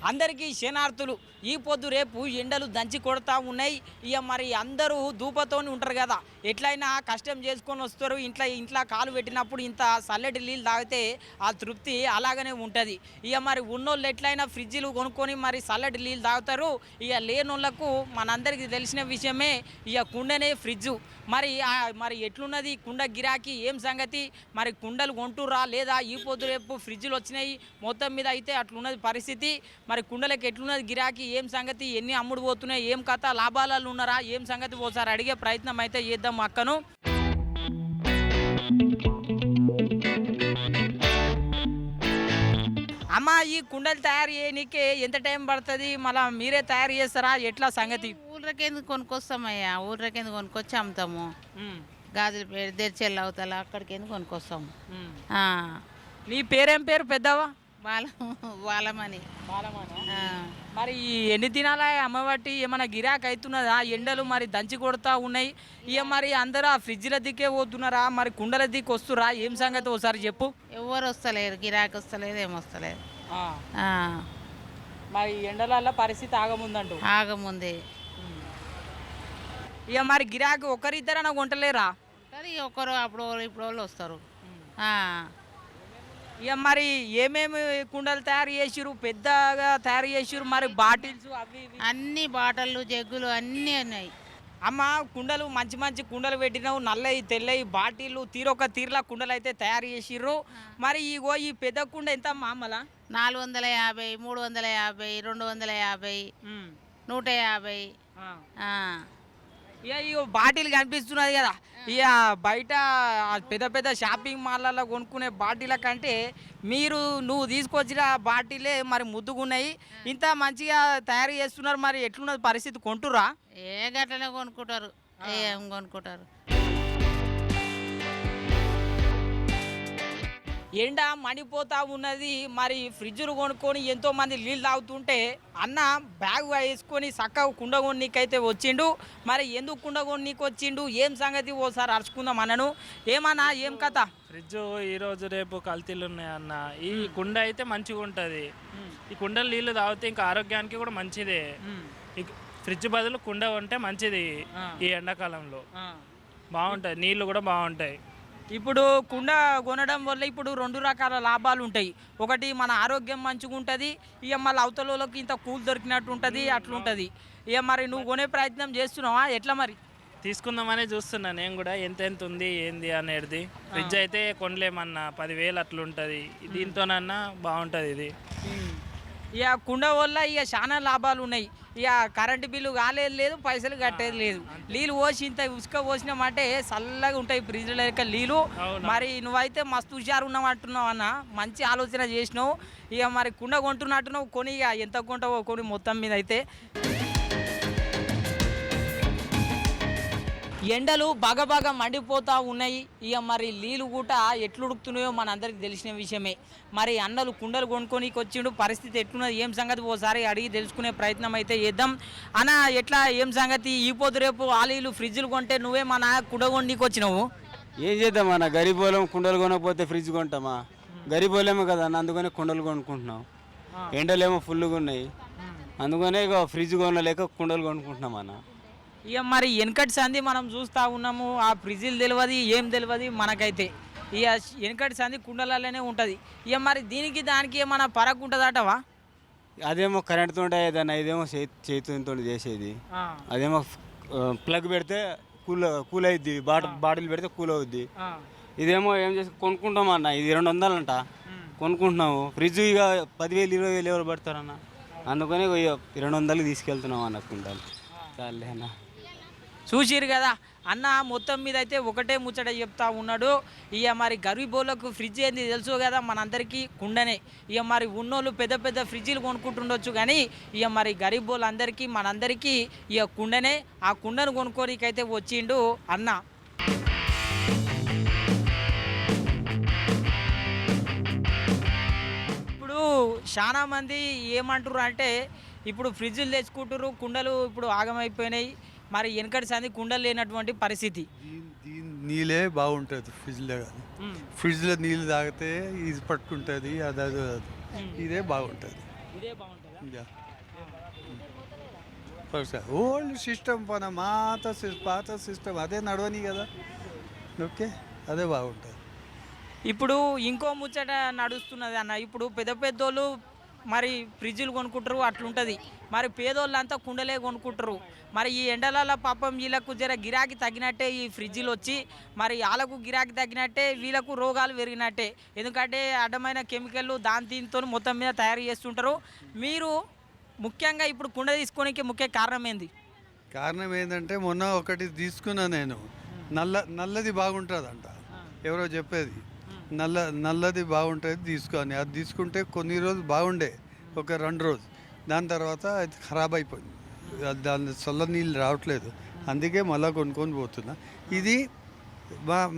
అందరికీ శనార్థులు. ఈ పొద్దు రేపు ఎండలు దంచి కొడతా ఉన్నాయి. ఇక మరి అందరూ ధూపతోని ఉంటారు కదా, ఎట్లయినా కష్టం చేసుకొని వస్తారు. ఇంట్లో కాలు పెట్టినప్పుడు ఇంత చల్లటి నీళ్ళు తాగితే ఆ తృప్తి అలాగనే ఉంటుంది. ఇక మరి ఉన్నోళ్ళు ఎట్లయినా ఫ్రిడ్జ్లు కొనుక్కొని మరి చల్లటి నీళ్ళు తాగుతారు. ఇక లేనోళ్ళకు మనందరికీ తెలిసిన విషయమే ఇక కుండనే ఫ్రిడ్జు. మరి ఎట్లున్నది కుండ గిరాకీ, ఏం సంగతి? మరి కుండలు కొంటురా లేదా? ఈ పొద్దు రేపు ఫ్రిడ్జ్లు వచ్చినాయి మొత్తం మీద అయితే అట్లున్నది పరిస్థితి. మరి కుండలకు ఎట్లున్నది గిరాకీ, ఏం సంగతి? ఎన్ని అమ్ముడు పోతున్నాయి, ఏం కథ, లాభాలలో ఉన్నారా, ఏం సంగతి? ఓసారి అడిగే ప్రయత్నం అయితే చేద్దాం అక్కను. అమ్మ, ఈ కుండలు తయారు చేయనీకే ఎంత టైం పడుతుంది? మళ్ళీ మీరే తయారు చేస్తారా, ఎట్లా సంగతి? ఊళ్ళకెందుకు కొనుక్కొస్తామయ్యా, ఊళ్ళకెందుకు కొనుక్కొచ్చి అమ్ముతాము. గాజులు పేరు తెరిచెల్లి అవుతా అక్కడికి ఎందుకు కొనుక్కొస్తాము. నీ పేరేం పేరు పెద్దవా? వాళ్ళమని. మరి ఎన్ని దినాల అమ్మబట్టి ఏమైనా గిరాక్ అవుతున్నదా? ఎండలు మరి దంచి కొడతా ఉన్నాయి. ఇక మరి అందరూ ఆ ఫ్రిడ్జ్ల దిక్కే పోతున్నారా, మరి కుండల దిక్కు వస్తురా, ఏం సంగతి ఒకసారి చెప్పు. ఎవరు వస్తలేరు, గిరాకీ వస్తలేదు, ఏమొస్తలేదు. మరి ఎండల పరిస్థితి ఆగముందంటూ ఆగముందే. ఇక మరి గిరాకీ ఒకరిద్దరైనా కొంటలేరా? ఒకరు అప్పుడు ఇప్పుడు వాళ్ళు వస్తారు. ఇక మరి ఏమేమి కుండలు తయారు చేసిరు, పెద్దగా తయారు చేసిరు? మరి బాటిల్స్ అవి అన్ని బాటళ్ళు జగ్గులు అన్నీ ఉన్నాయి. అమ్మ, కుండలు మంచి మంచి కుండలు పెట్టినావు, నల్లవి తెల్లవి బాటిళ్ళు తీరొక తీరులా కుండలు అయితే తయారు చేసిర్రు. మరి ఈ పెద్ద కుండ ఎంత మామల? 450, 350, 250, 150. ఇక ఈ బాటిల్ కనిపిస్తున్నది కదా, ఇక బయట పెద్ద పెద్ద షాపింగ్ మాల్లలో కొనుక్కునే బాటిల కంటే నువ్వు తీసుకొచ్చిన బాటిలే మరి ముద్దుగున్నాయి. ఇంత మంచిగా తయారు చేస్తున్నారు. మరి ఎట్లున్నది పరిస్థితి, కొంటురా? గట్లనే కొనుక్కుంటారు, ఏం కొనుక్కుంటారు. ఎండ మండిపోతా ఉన్నది. మరి ఫ్రిడ్జ్లు కొనుక్కొని ఎంతోమంది నీళ్ళు తాగుతుంటే అన్న బ్యాగ్ వేసుకొని చక్కగా కుండ కొన్నీకైతే వచ్చిండు. మరి ఎందుకు కుండ కొన్నీకి వచ్చిండు, ఏం సంగతి? ఓసారి అరుచుకుందాం అన్నను. ఏమన్నా, ఏం కథ? ఫ్రిడ్జ్ ఈరోజు రేపు కల్తీలు ఉన్నాయి అన్న. ఈ కుండ అయితే మంచిగా ఉంటుంది. ఈ కుండలు నీళ్ళు తాగితే ఇంకా ఆరోగ్యానికి కూడా మంచిదే. ఈ ఫ్రిడ్జ్ బదులు కుండ ఉంటే మంచిది. ఈ ఎండాకాలంలో బాగుంటుంది, నీళ్ళు కూడా బాగుంటాయి. ఇప్పుడు కుండ కొనడం వల్ల ఇప్పుడు 2 రకాల లాభాలు ఉంటాయి. ఒకటి, మన ఆరోగ్యం మంచిగా ఉంటుంది. ఇక మళ్ళీ అవతలకి ఇంత కూల్ దొరికినట్టు ఉంటుంది, అట్లుంటుంది. ఇక మరి నువ్వు కొనే ప్రయత్నం చేస్తున్నావా, ఎట్లా మరి? తీసుకుందామని చూస్తున్నా నేను కూడా, ఎంత ఉంది ఏంది అనేది. ఫ్రిడ్జ్ అయితే కొనలేమన్నా, 10,000 అట్లుంటుంది. దీంతోనన్నా బాగుంటుంది ఇది. ఇక కుండ వల్ల ఇక చాలా లాభాలు ఉన్నాయి. ఇక కరెంటు బిల్లు కాలేదు లేదు, పైసలు కట్టేది లేదు. నీళ్ళు పోసి ఇంత ఉసుక పోసినామంటే చల్లగా ఉంటాయి ఫ్రిడ్జ్లో లెక్క నీళ్ళు. మరి నువ్వైతే మస్తు హుషారు ఉన్నావు అన్న, మంచి ఆలోచన చేసినావు. ఇక మరి కుండ కొంటున్నట్టున్నావు, కొని ఇక ఎంత కొంటావో కొని మొత్తం మీద అయితే. ఎండలు బాగా మండిపోతూ ఉన్నాయి. ఇక మరి నీళ్ళు కూడా ఎట్లుడుకుతున్నాయో మనందరికీ తెలిసిన విషయమే. మరి అన్నలు కుండలు కొనుక్కోనికి వచ్చిండు, పరిస్థితి ఎట్లున్నది, ఏం సంగతి? ఓసారి అడిగి తెలుసుకునే ప్రయత్నం అయితే చేద్దాం. అన్న, ఎట్లా, ఏం సంగతి? ఈ పొద్దు రేపు ఆలీలు ఫ్రిడ్జ్లు కొంటే నువ్వేమన్నా కుండ కొనీకి వచ్చినావు? ఏం చేద్దాం అన్న, గరీబోళం కుండలు కొనకపోతే ఫ్రిడ్జ్ కొంటామా? గరీబోళమే కదా అన్న, అందుకనే కుండలు కొనుక్కుంటున్నాం. ఎండలేమో ఫుల్గా ఉన్నాయి, అందుకనే ఇక ఫ్రిడ్జ్ కొనలేక కుండలు కొనుక్కుంటున్నాం అన్న. ఇక మరి వెనకటి సంది మనం చూస్తూ ఉన్నాము, ఆ ఫ్రిడ్జ్లు తెలియదు, ఏం తెలియదు మనకైతే. ఇక వెనకటి సంది కుండలలోనే ఉంటుంది. ఇక మరి దీనికి దానికి ఏమైనా పరకు ఉంటుందటవా? అదేమో కరెంట్తో ఏదన్నా, ఇదేమో చేతితో చేసేది. అదేమో ప్లగ్ పెడితే కూల్ అవుద్ది, బాటిల్ పెడితే కూల్ అవుద్ది. ఇదేమో ఏం చేసి కొనుక్కుంటాం అన్న, ఇది 200 అంట కొనుక్కుంటున్నాము. ఫ్రిడ్జ్ ఇక 10,000, 20,000 ఎవరు పడతారన్న, అందుకని 200కి తీసుకెళ్తున్నాం అన్న కుండలు. చాలే అన్న. చూసిరు కదా అన్న, మొత్తం మీద అయితే ఒకటే ముచ్చట చెప్తా ఉన్నాడు. ఇక మరి గరీబోళ్ళకు ఫ్రిడ్జ్ ఏంది తెలుసు కదా, మనందరికీ కుండనే. ఇక మరి ఉన్నోళ్ళు పెద్ద పెద్ద ఫ్రిడ్జ్లు కొనుక్కుంటుండొచ్చు, కానీ ఇక మరి గరీబోళ్ళందరికీ మనందరికీ ఇక కుండనే. ఆ కుండను కొనుక్కోనికైతే వచ్చిండు అన్న. ఇప్పుడు చాలా మంది ఏమంటారు అంటే, ఇప్పుడు ఫ్రిడ్జ్లు తెచ్చుకుంటారు, కుండలు ఇప్పుడు ఆగమైపోయినాయి. మరి వెనకటి సంది కుండలు లేనటువంటి పరిస్థితి. నీళ్ళే బాగుంటుంది ఫ్రిడ్జ్లో, కానీ ఫ్రిడ్జ్లో నీళ్ళు తాగితే ఇది పట్టుకుంటుంది, అది ఇదే బాగుంటుంది. ఇదే బాగుంటుందా? ఇంకా ఓల్డ్ సిస్టమ్ పాత సిస్టమ్ అదే నడవని కదా. ఓకే, అదే బాగుంటుంది. ఇప్పుడు ఇంకో ముచ్చట నడుస్తున్నది అన్న. ఇప్పుడు పెద్ద పెద్దోళ్ళు మరి ఫ్రిడ్జ్లు కొనుక్కుంటారు, అట్లుంటుంది. మరి పేదోళ్ళంతా కుండలే కొనుక్కుంటారు. మరి ఈ ఎండల పాపం వీళ్ళకు జర గిరాకీ తగ్గినట్టే ఈ ఫ్రిడ్జ్లు వచ్చి, మరి వాళ్ళకు గిరాకీ తగ్గినట్టే వీళ్ళకు రోగాలు పెరిగినట్టే. ఎందుకంటే అడ్డమైన కెమికల్ దీంతో మొత్తం మీద తయారు చేస్తుంటారు. మీరు ముఖ్యంగా ఇప్పుడు కుండ తీసుకోనికి ముఖ్య కారణం ఏంది? కారణం ఏంటంటే మొన్న ఒకటి తీసుకున్నా నేను, నల్లది బాగుంటుందంట ఎవరో చెప్పేది. నల్లది బాగుంటుంది తీసుకొని, అది తీసుకుంటే కొన్ని రోజులు బాగుండే, ఒక 2 రోజు, దాని తర్వాత అది ఖరాబ్ అయిపోయింది. దాని చల్ల నీళ్ళు రావట్లేదు, అందుకే మళ్ళీ కొనుక్కొని పోతున్నా. ఇది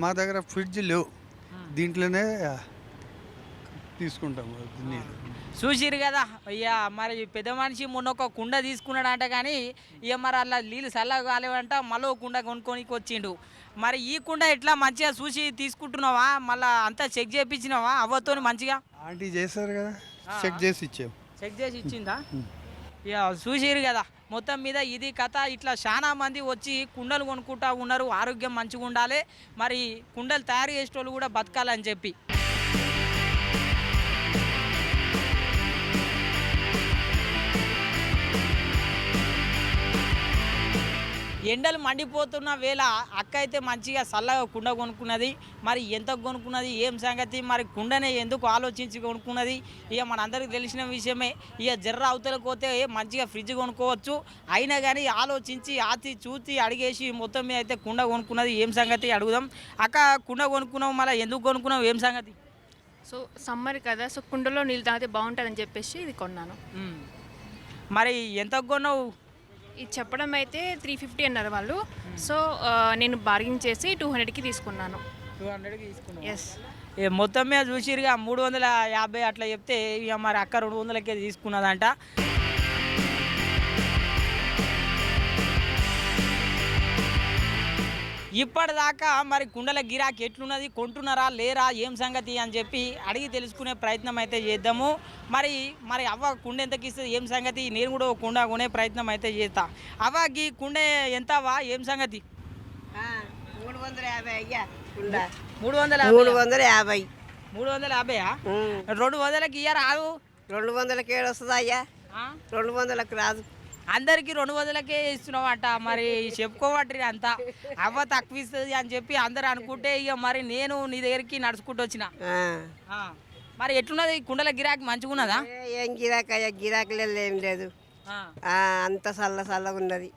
మా దగ్గర ఫ్రిడ్జ్ లేవు, దీంట్లోనే తీసుకుంటాము నీళ్ళు. చూసిరు కదా అయ్యా, మరి పెద్ద మనిషి మొన్న ఒక కుండ తీసుకున్నాడంట, కానీ ఇక మరి అలా నీళ్ళు చల్లగా కాలేవంట, మళ్ళీ ఒక కుండ కొనుక్కోనికి వచ్చిండు. మరి ఈ కుండ ఎట్లా మంచిగా చూసి తీసుకుంటున్నావా? మళ్ళీ అంతా చెక్ చేయించినావా అవ్వతో మంచిగా? ఆంటీ చేస్తారు కదా, చెక్ చేసి ఇచ్చాము. చెక్ చేసి ఇచ్చిందా? ఇక చూసిరు కదా, మొత్తం మీద ఇది కథ. ఇట్లా చాలా మంది వచ్చి కుండలు కొనుక్కుంటా ఉన్నారు. ఆరోగ్యం మంచిగా ఉండాలి, మరి కుండలు తయారు చేసేటోళ్ళు కూడా బతకాలని చెప్పి. ఎండలు మండిపోతున్న వేళ అక్క అయితే మంచిగా చల్లగా కుండ కొనుక్కున్నది. మరి ఎంత కొనుక్కున్నది, ఏం సంగతి, మరి కుండనే ఎందుకు ఆలోచించి కొనుక్కున్నది, ఇక మనందరికీ తెలిసిన విషయమే. ఇక జర్ర అవతలకు పోతే మంచిగా ఫ్రిడ్జ్ కొనుక్కోవచ్చు, అయినా కానీ ఆలోచించి ఆచి చూచి అడిగేసి మొత్తం మీద అయితే కుండ కొనుక్కున్నది. ఏం సంగతి అడుగుదాం. అక్క, కుండ కొనుక్కున్నావు, మళ్ళీ ఎందుకు కొనుక్కున్నావు, ఏం సంగతి? సో సమ్మర్ కదా, సో కుండలో నీళ్ళు తాగితే బాగుంటుందని చెప్పేసి ఇది కొన్నాను. మరి ఎంత కొన్నావు? ఇది చెప్పడం అయితే 350 అన్నారు వాళ్ళు. సో నేను బార్గింగ్ చేసి 200కి తీసుకున్నాను. 200కి తీసుకున్నాను. ఎస్. మొత్తం మీద చూసిరుగా 350 అట్లా చెప్తే ఇక మరి అక్క 200కే తీసుకున్నదంట. ఇప్పటిదాకా మరి కుండల గిరాకీ ఎట్లున్నది, కొంటున్నారా లేరా, ఏం సంగతి అని చెప్పి అడిగి తెలుసుకునే ప్రయత్నం అయితే చేద్దాము. మరి అవ్వ కుండ ఎంతకి ఇస్తుంది, ఏం సంగతి, నేను కూడా కుండ కొనే ప్రయత్నం అయితే చేస్తా. అవ్వ, ఈ కుండ ఎంతవా, ఏం సంగతి? 350 అయ్యా కుండ. 350. 350 200కి ఇయ్యరాదు? 200కి ఏడొస్తుంది అయ్యా, 200కి రాదు. అందరికి 200కే ఇస్తున్నావు అంట. మరి చెప్పుకోవట్రి అంతా అవ్వ తక్కువ ఇస్తుంది అని చెప్పి అందరు అనుకుంటే ఇక మరి నేను నీ దగ్గరికి నడుచుకుంటూ వచ్చిన. మరి ఎట్లున్నది కుండల గిరాకీ, మంచిగా ఉన్నదా? ఏం గిరాకీ అయ్యా, గిరాకీ ఏం లేదు, అంత చల్లగా ఉన్నది.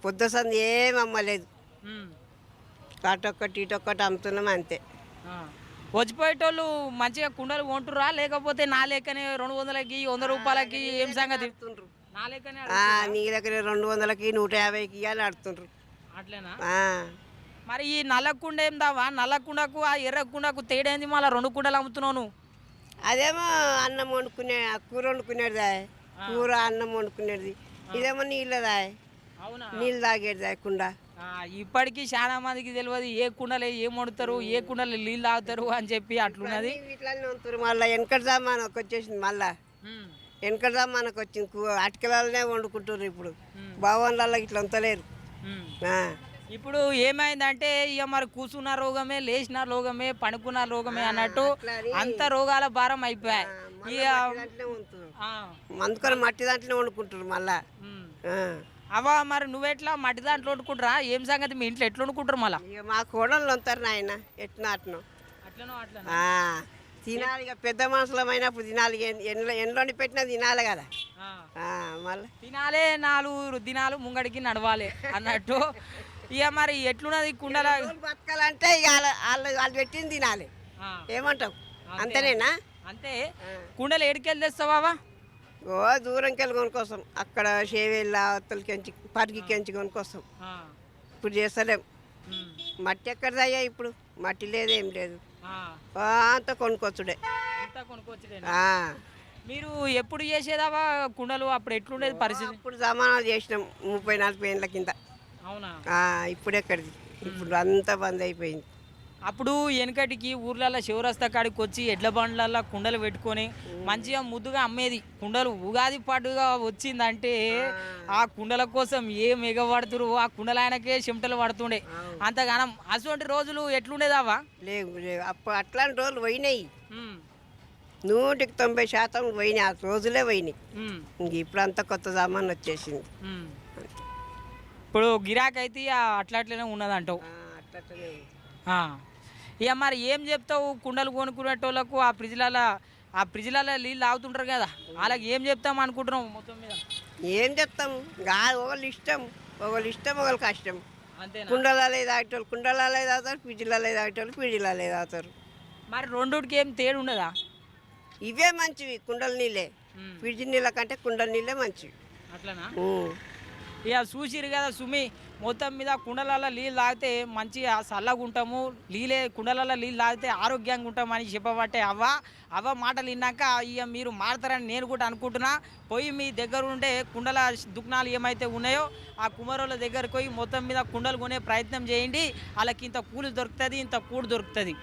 పొద్దుసంది ఏం అమ్మలేదు, అటొక్కటి ఇటొక్కటి అమ్ముతున్నాం అంతే. వచ్చిపోయేటోళ్ళు మంచిగా కుండలు కొంటురా, లేకపోతే నా లెక్కనే 200కి 100 రూపాయలకి, ఏం సంగతి? నీ దగ్గర 200కి 150కి ఇవ్వాలి ఆడుతుండ్రు. అట్లేనా? మరి ఈ నల్ల కుండ ఏం దావా? నల్ల కుండకు ఆ ఎర్ర కుండకు తేడా ఏంది? మళ్ళీ 2 కుండలు అమ్ముతున్నావు నువ్వు. అదేమో అన్నం వండుకునే, కూర వండుకునేది, కూర అన్నం వండుకునేది. ఇదేమో నీళ్ళదా, నీళ్ళు తాగేది కుండ. ఇప్పటికీ చాలా మందికి తెలియదు ఏ కుండలు ఏం వండుతారు, ఏ కుండలు నీళ్ళు తాగుతారు అని చెప్పి అట్లున్నది. ఇట్లానే వండుతారు. మళ్ళీ వెనకటి మనకు వచ్చేసింది, మళ్ళా వెనకటి మనకు వచ్చింది. అటుకలనే వండుకుంటారు. ఇప్పుడు భవన్లలో ఇట్లా వంతలేరు. ఇప్పుడు ఏమైందంటే ఇక మరి కూర్చున్న రోగమే, లేచిన రోగమే, పడుకున్న రోగమే అన్నట్టు అంత రోగాల భారం అయిపోయాయి. ఇక అందుకని మట్టి దాంట్లోనే వండుకుంటారు మళ్ళా. అవా, మరి నువ్వెట్లా మట్టి దాంట్లో వండుకుంటారా, ఏం సంగతి? మీ ఇంట్లో ఎట్లా వండుకుంటారు మళ్ళీ? ఇక మా కోడళ్ళు వంతారు నాయన, ఎట్లా అట్నో తినాలి. ఇక పెద్ద మనుషులమైనప్పుడు తినాలి, ఎండ్లోని పెట్టినా తినాలి కదా, మళ్ళీ తినాలే. 4 దినాలు ముంగడికి నడవాలి అన్నట్టు. ఇక మరి ఎట్లున్నది కుండల బతకాలంటే ఇక వాళ్ళు పెట్టింది తినాలి. ఏమంటావు? అంతేనేనా? అంతే. కుండలు ఏడికెళ్ళి తెస్తావా? ఓ దూరంకి వెళ్ళి కొనుక్కొస్తాం, అక్కడ షేవేళ్ళ అవతలకెంచి పటికి కొనుక్కొస్తాం. ఇప్పుడు చేస్తలేం. మట్టి ఎక్కడదయ్యా ఇప్పుడు? మట్టి లేదు, ఏం లేదు, అంతా కొనుక్కొచ్చుడే. మీరు ఎప్పుడు చేసేదావా కుండలు? అప్పుడు ఎట్లుండేది పరిస్థితి? ఇప్పుడు జమానా చేసినాం 30-40 ఏళ్ళ కింద. అవునా? ఇప్పుడు ఎక్కడిది, ఇప్పుడు అంతా బంద్ అయిపోయింది. అప్పుడు వెనకటికి ఊర్లలో శివరస్తా కాడికి వచ్చి ఎడ్ల బండ్లల్లో కుండలు పెట్టుకొని మంచిగా ముద్దుగా అమ్మేది కుండలు. ఉగాది పాటుగా వచ్చిందంటే ఆ కుండల కోసం ఏం ఎగబడుతురు, ఆ కుండలు ఆయనకే చెమటలు పడుతుండే అంతగానం. అటువంటి రోజులు ఎట్లుండేదావా? లేవు లేవు అప్పుడు అట్లాంటి రోజులు పోయినాయి. 190% పోయినాయి, ఆ రోజులే పోయినాయి. ఇంక ఇప్పుడు అంతా కొత్త సామాన్ వచ్చేసింది. ఇప్పుడు గిరాకీ అయితే అట్లనే ఉన్నదంటావు. అట్లనే ఉంది. ఇక మరి ఏం చెప్తావు కుండలు కొనుక్కునేటోళ్ళకు? ఆ ఫ్రిడ్జ్లలో నీళ్ళు తాగుతుంటారు కదా, వాళ్ళకి ఏం చెప్తాం అనుకుంటున్నావు మొత్తం మీద? ఏం చెప్తాం, ఒకళ్ళు ఇష్టం ఒకళ్ళు కష్టం. అంతేనా? కుండలలో తాగేటోళ్ళు కుండలలో తాగుతారు, ఫ్రిడ్జ్లలో తాగేటోళ్ళు ఫ్రిడ్జ్లలో తాగుతారు. మరి రెండుకి ఏం తేడా ఉండదా? ఇవే మంచివి కుండల నీళ్ళే. ఫ్రిడ్జ్ నీళ్ళ కంటే కుండల నీళ్ళే మంచివి. అట్లనా? ఉమ్. ఇక చూసిరు కదా సుమి, మొత్తం మీద కుండలలో నీళ్ళు తాగితే మంచిగా చల్లగా ఉంటాము, కుండలలో నీళ్ళు తాగితే ఆరోగ్యంగా ఉంటామని చెప్పబట్టే అవ్వ మాటలు విన్నాక ఇక మీరు మారుతారని నేను కూడా అనుకుంటున్నా. పోయి మీ దగ్గర ఉండే కుండల దుకాణాలు ఏమైతే ఉన్నాయో ఆ కుమారుల దగ్గరకు పోయి మొత్తం మీద కుండలు కొనే ప్రయత్నం చేయండి. వాళ్ళకి ఇంత కూలి దొరుకుతుంది, ఇంత కూడు దొరుకుతుంది.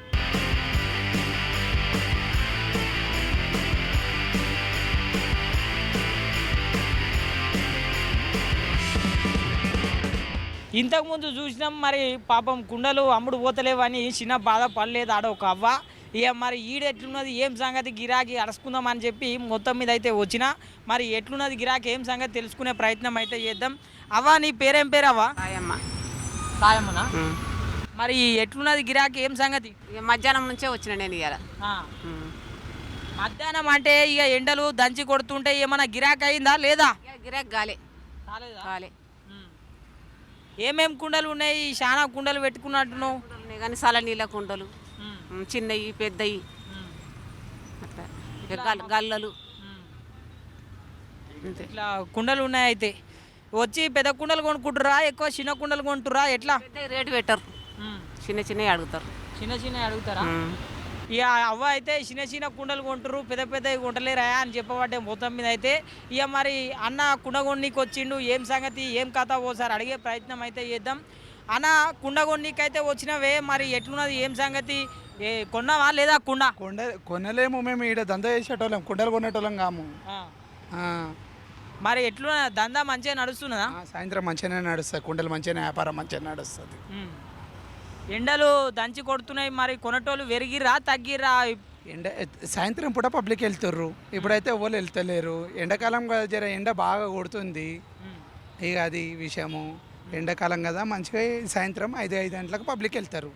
ఇంతకుముందు చూసినాం మరి పాపం కుండలు అమ్ముడు పోతలేవని చిన్న బాధ పడలేదు ఆడ ఒక అవ్వ. ఇక మరి ఈడెట్లున్నది ఏం సంగతి గిరాకీ అడుచుకుందామని చెప్పి మొత్తం మీద అయితే వచ్చిన. మరి ఎట్లున్నది గిరాకీ ఏం సంగతి తెలుసుకునే ప్రయత్నం అయితే చేద్దాం. అవ్వ నీ పేరేం పేరు అవ్వ? సాయమ్మనా? మరి ఎట్లున్నది గిరాకీ ఏం సంగతి? మధ్యాహ్నం నుంచే వచ్చిన నేను ఇవాళ. మధ్యాహ్నం అంటే ఇక ఎండలు దంచి కొడుతుంటే ఏమన్నా గిరాకీ అయిందా లేదా? గిరాక్ గాలే కాలే. ఏమేం కుండలు ఉన్నాయి? చాలా కుండలు పెట్టుకున్నట్టున్నావు. కానీ సల నీళ్ళ కుండలు, చిన్నవి పెద్దవి అట్లా, గల్లలు ఇట్లా కుండలు ఉన్నాయి. అయితే వచ్చి పెద్ద కుండలు కొనుక్కుంటురా, ఎక్కువ చిన్న కుండలు కొంటురా? ఎట్లా? రేటు పెట్టరు, చిన్నవి అడుగుతారు. చిన్న అడుగుతారా? ఇక అవ్వ అయితే చిన్న కుండలు కొంటారు, పెద్దవి కొంటలేరా అని చెప్పబట్టే మొత్తం మీద అయితే ఇక మరి అన్న కుండ కొన్నికి వచ్చిండు. ఏం సంగతి ఏం కథ ఓసారి అడిగే ప్రయత్నం అయితే చేద్దాం. అన్న కుండ కొన్నికైతే వచ్చినవే, మరి ఎట్లున్నది ఏం సంగతి? కొన్నావా లేదా కుండ? కొనలేము, మేము ఇక్కడ దందా చేసేటోళ్ళం, కుండలు కొనేటోళ్ళం కాము. మరి ఎట్లున్న దందా మంచిగా నడుస్తున్నదా? సాయంత్రం మంచిగానే నడుస్తుంది, కుండలు మంచిగానే వ్యాపారం మంచిగా నడుస్తుంది. ఎండలు దంచి కొడుతున్నాయి, మరి కొనటోళ్ళు పెరిగిరా తగ్గిరా? సాయంత్రం పూట పబ్లిక్ వెళ్తుర్రు, ఇప్పుడైతే ఎవరు వెళ్తలేరు. ఎండాకాలం కదా, జర ఎండ బాగా కొడుతుంది. ఇక అది విషయము, ఎండాకాలం కదా మంచిగా సాయంత్రం 5 గంటలకు పబ్లిక్ వెళ్తారు.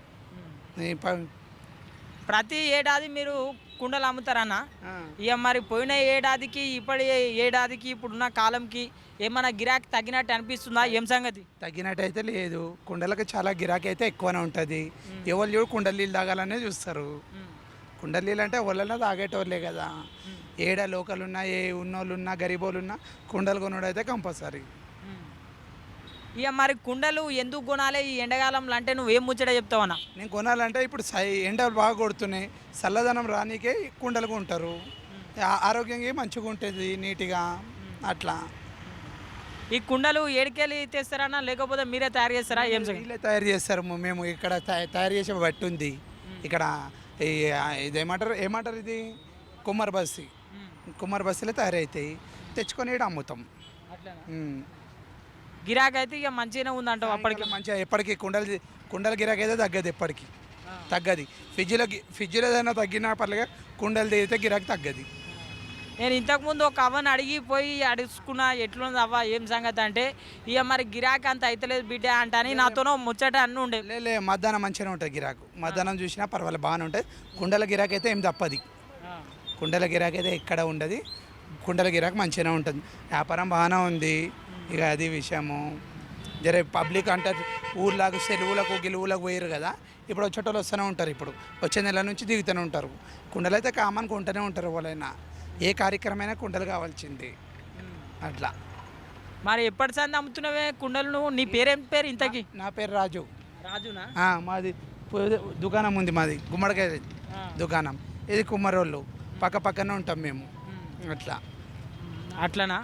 ప్రతి ఏడాది మీరు కుండలు అమ్ముతారన్న? ఇక మరి పోయిన ఏడాదికి ఇప్పటి ఏడాదికి ఇప్పుడున్న కాలంకి ఏమైనా గిరాకీ తగ్గినట్టు అనిపిస్తుందా? ఏం సంగతి? తగ్గినట్టు అయితే లేదు, కుండలకు చాలా గిరాకీ అయితే ఎక్కువనే ఉంటుంది. ఎవరు చూడు కుండల నీళ్ళు తాగాలనే చూస్తారు. కుండల నీళ్ళు అంటే వాళ్ళలో తాగేటోళ్ళే కదా. ఏడ లోకల్ ఉన్నా, ఏ ఉన్నోళ్ళు ఉన్నా, గరీబోళ్ళు ఉన్నా కుండలు కొనడం అయితే కంపల్సరీ. ఇక మరి కుండలు ఎందుకు కొనాలి ఈ ఎండాకాలంలో అంటే నువ్వేం ముచ్చట చెప్తావన్నా? నేను కొనాలంటే ఇప్పుడు ఎండలు బాగా కొడుతున్నాయి, చల్లదనం రానికే కుండలు కొంటారు. ఆరోగ్యంగా మంచిగా ఉంటుంది, నీట్గా అట్లా. ఈ కుండలు ఏడికెళ్ళి తెస్తారన్నా లేకపోతే మీరే తయారు చేస్తారా? ఏం వీళ్ళే తయారు చేస్తారు. మేము ఇక్కడ తయారు చేసే బట్టి ఉంది. ఇక్కడ ఏమంటారు ఇది కుమ్మరి బస్సులే తయారవుతాయి, తెచ్చుకొని ఇక్కడ అమ్ముతాం. గిరాకీ అయితే ఇక మంచిగానే ఉందంటావు? అప్పటికి మంచిగా ఎప్పటికీ కుండల గిరాకీ అయితే తగ్గదు, ఎప్పటికీ తగ్గది. ఫ్రిడ్జ్లో ఏదైనా తగ్గినా పర్లేదు, కుండలు దిగితే గిరాకీ తగ్గది. నేను ఇంతకుముందు ఒక అవ్వని అడిగిపోయి అడుగుకున్నా ఎట్లుంది అవ్వ ఏం సంగతి అంటే, ఇక మరి గిరాకీ అంత అయితలేదు బిడ్డ అంటని నాతోనో ముచ్చట అన్నీ ఉండే. లే మధ్యాహ్నం మంచిగానే ఉంటుంది గిరాకు, మధ్యాహ్నం చూసినా పర్వాలేదు బాగానే ఉంటుంది. కుండల గిరాకీ అయితే ఏం తప్పది, కుండల గిరాకీ అయితే ఎక్కడ ఉండదు. కుండల గిరాకీ మంచిగానే ఉంటుంది, వ్యాపారం బాగానే ఉంది. ఇక అది విషయము. జరే పబ్లిక్ అంటే ఊర్లకు సెలవులకు గిలువులకు పోయారు కదా, ఇప్పుడు వచ్చేటోళ్ళు వస్తూనే ఉంటారు. ఇప్పుడు వచ్చే నెల నుంచి దిగుతూనే ఉంటారు. కుండలు అయితే కామన్ కొంటూనే ఉంటారు. వాళ్ళైనా ఏ కార్యక్రమైనా కుండలు కావాల్సింది అట్లా. మరి ఎప్పటి సంది అమ్ముతున్నావే కుండలు నువ్వు? నీ పేరేం పేరు ఇంతకి? నా పేరు రాజు. రాజునా? మాది దుకాణం ఉంది, మాది గుమ్మడికాయ దుకాణం. ఇది కుమ్మరోళ్ళు, పక్కనే ఉంటాం మేము అట్లా. అట్లనా?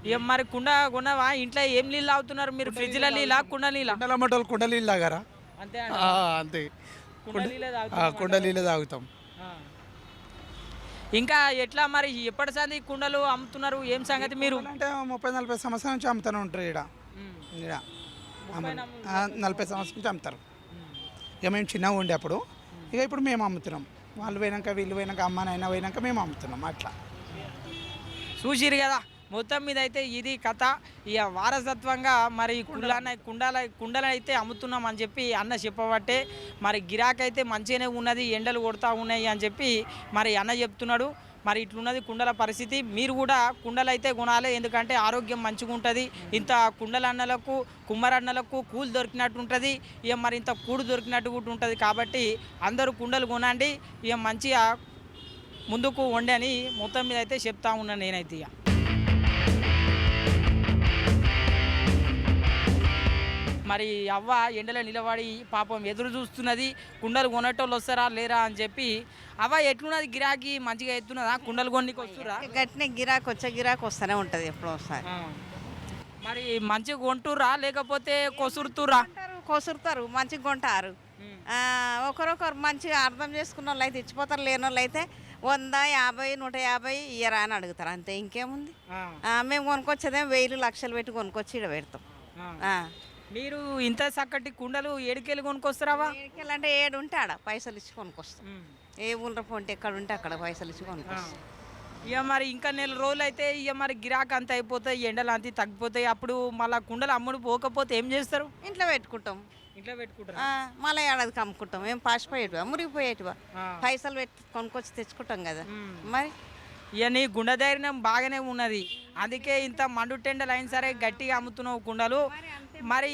ఇక మరి కుండ కొనవా? ఇంట్లో ఏం నీళ్ళు తాగుతున్నారు మీరు? ఫ్రిడ్జ్లో నీళ్ళ కుండ నీళ్ళ? కుండల మటోళ్ళు కుండ నీళ్ళు తాగారా? అంతే అంతే. కుండ నీళ్ళే తాగుతాం. ఇంకా ఎట్లా మరి ఎప్పటి సంది కుండలు అమ్ముతున్నారు ఏం సంగతి మీరు? అంటే 30-40 సంవత్సరాల నుంచి అమ్ముతూనే ఉంటారు ఈడ 40 సంవత్సరాల నుంచి అమ్ముతారు. ఇక మేము చిన్నగా ఉండే అప్పుడు, ఇక ఇప్పుడు మేము అమ్ముతున్నాం. వాళ్ళు పోయినాక వీళ్ళు పోయినాక అమ్మ నాయన పోయినాక మేము అమ్ముతున్నాం అట్లా. చూసిరు కదా మొత్తం మీద అయితే ఇది కథ. ఇక వారసత్వంగా మరి కుండలు అయితే అమ్ముతున్నాం అని చెప్పి అన్న చెప్పబట్టే మరి గిరాకైతే మంచిగానే ఉన్నది, ఎండలు కొడతా ఉన్నాయి అని చెప్పి మరి అన్న చెప్తున్నాడు. మరి ఇట్లున్నది కుండల పరిస్థితి. మీరు కూడా కుండలు అయితే కొనాలి, ఎందుకంటే ఆరోగ్యం మంచిగా ఉంటుంది. ఇంత కుండల అన్నలకు కుమ్మరన్నలకు కూలు దొరికినట్టు ఉంటుంది, ఇక మరి ఇంత కూడు దొరికినట్టు కూడా ఉంటుంది. కాబట్టి అందరూ కుండలు కొనండి, ఇక మంచిగా ముందుకు వండి అని మొత్తం మీద అయితే చెప్తా ఉన్నాను నేనైతే. ఇక మరి అవ్వ ఎండలో నిలబడి పాపం ఎదురు చూస్తున్నది, కుండలు కొనేటోళ్ళు వస్తారా లేరా అని చెప్పి. అవ్వ ఎట్లున్నది గిరాకీ మంచిగా ఎత్తున్నదా? కుండలు కొనికి వస్తురా? గట్టినే గిరాకు వస్తూనే ఉంటుంది ఎప్పుడో ఒకసారి. మరి మంచిగా కొంటురా లేకపోతే కొసురుతురా? కొసురుతారు, మంచిగా కొంటారు. ఒకరొకరు మంచిగా అర్థం చేసుకున్న వాళ్ళు అయితే ఇచ్చిపోతారు, లేని వాళ్ళు అయితే 100, 50, 150 ఇయ్యరా అని అడుగుతారు, అంతే. ఇంకేముంది? మేము కొనుక్కొచ్చేదేమో 1000 లక్షలు పెట్టి కొనుక్కొచ్చి ఇక్కడ పెడతాం. మీరు ఇంత చక్కటి కుండలు ఏడుకెళ్ళి కొనుక్కొస్తారావా? అంటే 7 ఉంటే ఆడ పైసలు ఇచ్చి కొనుక్కొస్తాం. ఏ ఊళ్ళ పొంటే ఎక్కడ ఉంటే అక్కడ పైసలు ఇచ్చి కొనుక్కొస్తాం. ఇక మరి ఇంకా నెల రోజులు అయితే ఇక మరి గిరాకీ అంత అయిపోతాయి, ఎండలు అంతా తగ్గిపోతాయి. అప్పుడు మళ్ళీ కుండలు అమ్ముడు పోకపోతే ఏం చేస్తారు? ఇంట్లో పెట్టుకుంటాం. ఇంట్లో పెట్టుకుంటారు, మళ్ళీ ఏడాదికి అమ్ముకుంటాం. మేము పాసిపోయేటివా మురిగిపోయేటివా? పైసలు పెట్టి కొనుక్కొచ్చి తెచ్చుకుంటాం కదా. మరి ఇక నీ గుండె ధైర్యం బాగానే ఉన్నది, అందుకే ఇంత మండు టెండలు అయిన సరే గట్టిగా అమ్ముతున్నావు కుండలు. మరి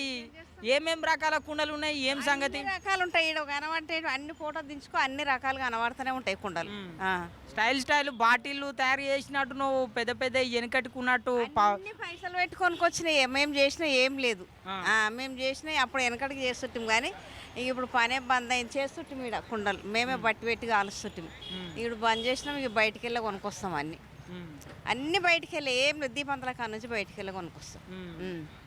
ఏమేం రకాల కుండలు ఉన్నాయి, ఏం సంగతి? రకాలు ఉంటాయి ఈడ కనబడితే అన్ని ఫోటో దించుకో, అన్ని రకాలు కనబడుతూనే ఉంటాయి కుండలు. స్టైల్ బాటిల్లు తయారు చేసినట్టు నువ్వు పెద్ద పెద్ద వెనకట్టుకున్నట్టు పైసలు పెట్టి కొనుక్కొచ్చినాయి. మేము చేసినా ఏం లేదు, మేము చేసినాయి అప్పుడు వెనకటికి చేస్తుంటాం. కానీ ఇప్పుడు పనే బంద్ అయింది, చేస్తుంటాం ఈడ కుండలు మేమే బట్టి పెట్టి కాలుస్తుంటాం. ఇప్పుడు బంద్ చేసినాం, ఇక బయటికి వెళ్ళి కొనుక్కొస్తాం. అన్ని బయటికి వెళ్ళి ఏం లేదు, దీపంతల కాడ నుంచి బయటికి వెళ్ళి కొనుక్కొస్తాం.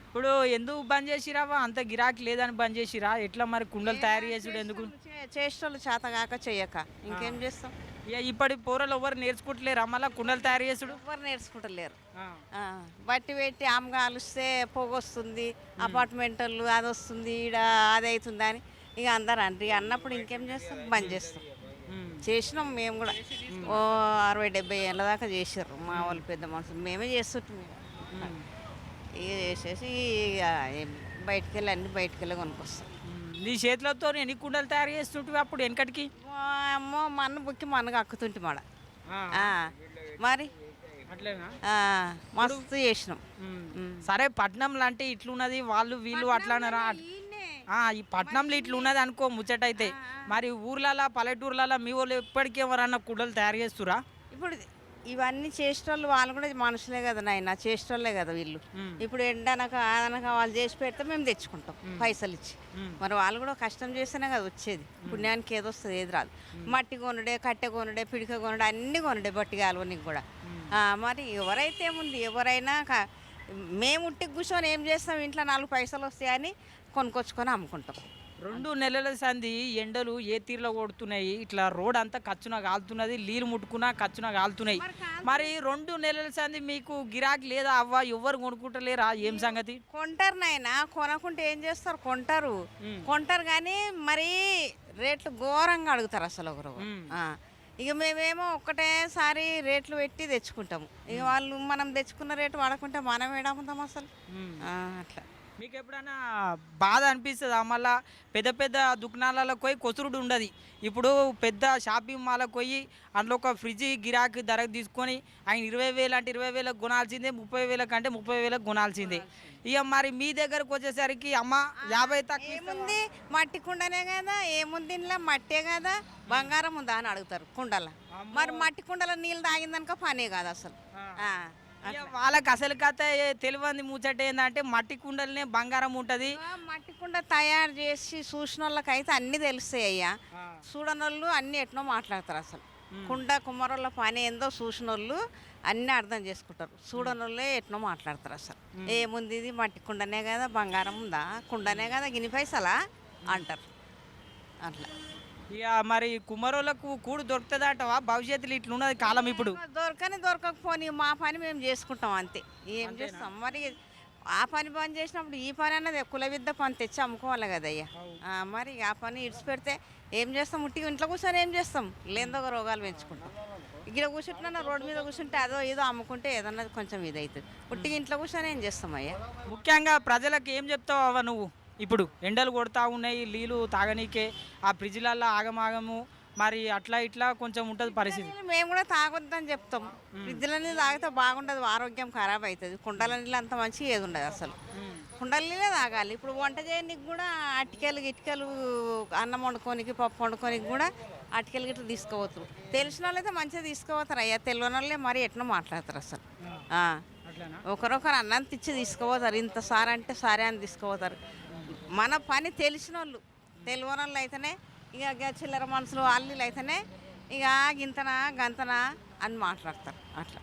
ఇప్పుడు ఎందుకు బంద్ చేసిరావా? అంత గిరాకీ లేదని బంద్ చేసిరా? ఎట్లా మరి కుండలు తయారు చేసుడు ఎందుకు? చేసేటోళ్ళు చేత కాక చెయ్యక ఇంకేం చేస్తాం. ఇక ఇప్పటి పోరలు ఎవరు నేర్చుకుంటలేరు మళ్ళీ కుండలు తయారు చేసుడు? ఎవరు నేర్చుకుంటలేరు. బట్టి పెట్టి ఆమె కాలుస్తే పొగ వస్తుంది, అపార్ట్మెంట్లు అది వస్తుంది, ఈడ అది అవుతుంది అని ఇక అందరు అంటారు. అన్నప్పుడు ఇంకేం చేస్తాం, బంద్ చేస్తాం. చేసినాం మేము కూడా. 60-70 ఏళ్ళ దాకా చేసారు మా వాళ్ళు పెద్ద మనుషులు, మేమే చేస్తుంటాం. ఇక చేసేసి బయటికి వెళ్ళి అన్ని బయటికి వెళ్ళి కొనుక్కొస్తాం. నీ చేతులతో ఎన్ని కుండలు తయారు చేస్తుంటే అప్పుడు వెనకటికి? అమ్మో మన్ను బుక్కి మన్ను కక్కుతుంటే మాడ. మరి అట్లేనా? మస్తు చేసినాం. సరే పట్నంలో అంటే ఇట్లున్నది, వాళ్ళు వీళ్ళు అట్లానరా? ఈ పట్నంలో ఇట్లున్నది అనుకో ముచ్చటైతే. మరి ఊర్లలో పల్లెటూర్లలో మీ వాళ్ళు ఎప్పటికీ ఎవరన్నా కుండలు తయారు చేస్తురా? ఇప్పుడు ఇవన్నీ చేసేటోళ్ళు వాళ్ళు కూడా మనుషులే కదా నాయన, చేసేటోళ్ళే కదా వీళ్ళు. ఇప్పుడు ఎండనక ఆదనక వాళ్ళు చేసి పెడితే మేము తెచ్చుకుంటాం పైసలు ఇచ్చి. మరి వాళ్ళు కూడా కష్టం చేస్తేనే కదా వచ్చేది. పుణ్యానికి ఏదో వస్తుంది, ఏది రాదు. మట్టి కొనుడే, కట్టె కొనుడే, పిడిక కొనుడే, అన్నీ కొనుడే బట్టి కాలువనికి కూడా. మరి ఎవరైతే ఏముంది, ఎవరైనా మేము ఉట్టికి కూర్చొని ఏం చేస్తాం, ఇంట్లో 4 పైసలు వస్తాయని కొనుక్కొచ్చుకొని అమ్ముకుంటాం. 2 నెలల సంది ఎండలు ఏ తీరులో కొడుతున్నాయి, ఇట్లా రోడ్ అంతా ఖర్చున కాలుతున్నది, నీళ్ళు ముట్టుకున్నా ఖర్చున కాలుతున్నాయి. మరి 2 నెలల సంది మీకు గిరాకీ లేదా అవ్వ? ఎవరు కొనుక్కుంటలేరా? ఏం సంగతి? కొంటారు నాయన, కొనకుంటే ఏం చేస్తారు, కొంటారు కానీ మరి రేట్లు ఘోరంగా అడుగుతారు అసలు ఒకరు. ఇక మేమేమో ఒక్కటేసారి రేట్లు పెట్టి తెచ్చుకుంటాము. ఇక వాళ్ళు మనం తెచ్చుకున్న రేటు వాడకుంటే మనం ఏడమ్ముతాం అసలు. అట్లా మీకు ఎప్పుడైనా బాధ అనిపిస్తుందా? మళ్ళీ పెద్ద పెద్ద దుకాణాలకు పోయి కొసురుడు ఉండదు. ఇప్పుడు పెద్ద షాపింగ్ మాల్కి పోయి అందులో ఒక ఫ్రిడ్జ్ గిరాకీ ధరకు తీసుకొని ఆయన 20,000 అంటే 20,000 కొనాల్సిందే, 30,000 అంటే 30,000 కొనాల్సిందే. ఇక మరి మీ దగ్గరకు వచ్చేసరికి అమ్మ 50 తక్కువ ఏముంది, మట్టి కుండనే కదా, ఏముంది ఇంట్లో మట్టే కదా, బంగారం ఉందా అని అడుగుతారు కుండల. మరి మట్టి కుండల నీళ్ళు తాగిందనుక పనే కాదు అసలు. వాళ్ళకి అసలు కథ తెలియంది ముచ్చట ఏంటంటే మట్టి కుండలనే బంగారం ఉంటుంది. మట్టి కుండ తయారు చేసి చూసిన వాళ్ళకైతే అన్నీ తెలుస్తాయి అయ్యా. చూడనోళ్ళు అన్నీ ఎట్నో మాట్లాడతారు అసలు. కుండ కుమ్మరోళ్ళ పని ఏందో చూసిన వాళ్ళు అన్నీ అర్థం చేసుకుంటారు, చూడనోళ్ళే ఎట్నో మాట్లాడతారు అసలు. ఏముంది, ఇది మట్టి కుండనే కదా, బంగారం ఉందా, కుండనే కదా, గిన్ని పైసలా అంటారు. అట్లా ఇక మరి కుమ్మరోళ్ళకు కూడు దొరుకుతుందంటవా భవిష్యత్తులో ఇట్లున్నది కాలం ఇప్పుడు? దొరకకపోని మా పని మేము చేసుకుంటాం అంతే. ఏం చేస్తాం మరి? ఆ పని చేసినప్పుడు ఈ పని అన్నది కుల విద్య పని తెచ్చి అమ్ముకోవాలి కదయ్యా. మరి ఆ పని ఇడిచిపెడితే ఏం చేస్తాం? ఉట్టిగా ఇంట్లో కూర్చొని ఏం చేస్తాం? లేదో ఒక రోగాలు పెంచుకుంటాం. ఇక్కడ కూర్చుంటున్నా రోడ్డు మీద కూర్చుంటే అదో ఏదో అమ్ముకుంటే ఏదన్నా కొంచెం ఇది అవుతుంది. ఉట్టిగా ఇంట్లో కూర్చొని ఏం చేస్తాం అయ్యా? ముఖ్యంగా ప్రజలకు ఏం చెప్తావు అవ్వ నువ్వు? ఇప్పుడు ఎండలు కొడతా ఉన్నాయి, నీళ్ళు తాగనీకే, ఆ ఫ్రిడ్జ్లల్లో ఆగమాగము, మరి అట్లా ఇట్లా కొంచెం ఉంటుంది పరిస్థితి. మేము కూడా తాగొద్దని చెప్తాం. ఫ్రిడ్జ్ల నీళ్ళు తాగితే బాగుండదు, ఆరోగ్యం ఖరాబ్ అవుతుంది. కుండల నీళ్ళు అంత మంచిగా ఏది ఉండదు అసలు. కుండల నీళ్ళే తాగాలి. ఇప్పుడు వంట చేయడానికి కూడా అటికెలు గిటికెలు, అన్నం వండుకోనికి పప్పు వండుకోనికి కూడా అటికెలు గిట్లు తీసుకోవద్దు. తెలిసిన వాళ్ళైతే మంచిగా తీసుకోపోతారు అయ్యా. తెలియని వాళ్ళే మరి ఎట్లా మాట్లాడతారు అసలు. ఒకరొకరు అన్నం తెచ్చి తీసుకోపోతారు. ఇంత సారా అంటే సారే అని తీసుకోపోతారు. మన పని తెలిసిన వాళ్ళు, తెలియని వాళ్ళు అయితేనే ఇక చిల్లర మనుషులు వాళ్ళు అయితేనే ఇక గింతనా గంతనా అని మాట్లాడతారు అట్లా.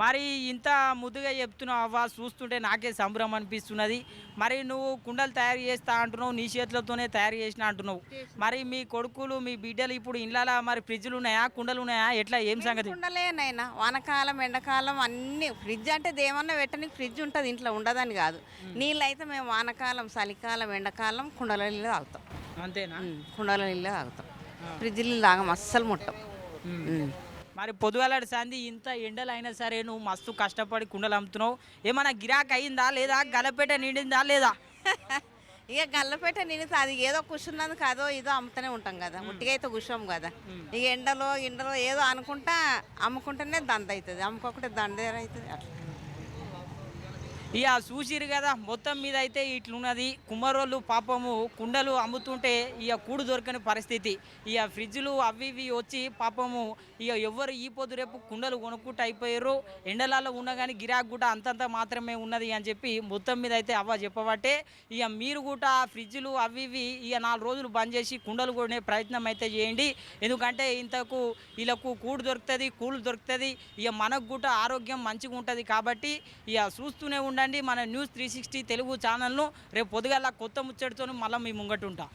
మరి ఇంత ముద్దుగా చెప్తున్నావు అవ్వ, చూస్తుంటే నాకే సంబరం అనిపిస్తున్నది. మరి నువ్వు కుండలు తయారు చేస్తా అంటున్నావు, నీ చేతులతోనే తయారు చేసిన అంటున్నావు. మరి మీ కొడుకులు మీ బిడ్డలు ఇప్పుడు ఇళ్ళలో మరి ఫ్రిడ్జ్లు ఉన్నాయా, కుండలు ఉన్నాయా, ఎట్లా ఏం సంగతి? కుండలేనైనా వానకాలం ఎండాకాలం అన్ని ఫ్రిడ్జ్ అంటే దేమన్నా పెట్టడానికి ఫ్రిడ్జ్ ఉంటుంది, ఇంట్లో ఉండదని కాదు. నీళ్ళు అయితే మేము వానకాలం చలికాలం ఎండాకాలం కుండల నీళ్ళు తాగుతాం. అంతేనా? కుండల నీళ్ళే తాగుతాం. ఫ్రిడ్జ్ నీళ్ళు తాగం, అస్సలు ముట్టం. మరి పొద్దుగాలాడు సంది ఇంత ఎండలు అయినా సరే నువ్వు మస్తు కష్టపడి కుండలు అమ్ముతున్నావు. ఏమైనా గిరాక్ అయిందా లేదా? గలపేట నిండిందా లేదా? ఇక గల్లపేట నిండితే అది ఏదో కూర్చున్నందుకు అదో ఇదో అమ్ముతూనే ఉంటాం కదా. ఉట్టిగా అయితే కూర్చోం కదా. ఇక ఎండలో ఏదో అనుకుంటా అమ్ముకుంటేనే దంద అవుతుంది, అమ్ముకోకుంటే దండ అవుతుంది అట్లా. ఇక చూసిరు కదా, మొత్తం మీద అయితే ఇట్లున్నది. కుమ్మరోళ్ళు పాపము కుండలు అమ్ముతుంటే ఇక కూడు దొరకని పరిస్థితి. ఇక ఫ్రిడ్జ్లు అవి ఇవి వచ్చి పాపము ఇక ఎవ్వరు ఈ పొద్దు రేపు కుండలు కొనుక్కుంటూ అయిపోయారు. ఎండలలో ఉన్నా కానీ గిరాకు కూడా అంతంత మాత్రమే ఉన్నది అని చెప్పి మొత్తం మీద అయితే అవ్వ చెప్పబట్టే ఇక మీరు కూడా ఫ్రిడ్జ్లు అవి ఇవి ఇక 4 రోజులు బంద్ చేసి కుండలు కొనే ప్రయత్నం అయితే చేయండి. ఎందుకంటే ఇంతకు వీళ్ళకు కూడు దొరుకుతుంది, కూలు దొరుకుతుంది. ఇక మనకు కూడా ఆరోగ్యం మంచిగా ఉంటుంది. కాబట్టి ఇక చూస్తూనే ఉండండి మన న్యూస్ 360 తెలుగు ఛానల్ను. రేపు పొద్దుగాల కొత్త ముచ్చటితో మళ్ళీ మీ ముంగట ఉంటా.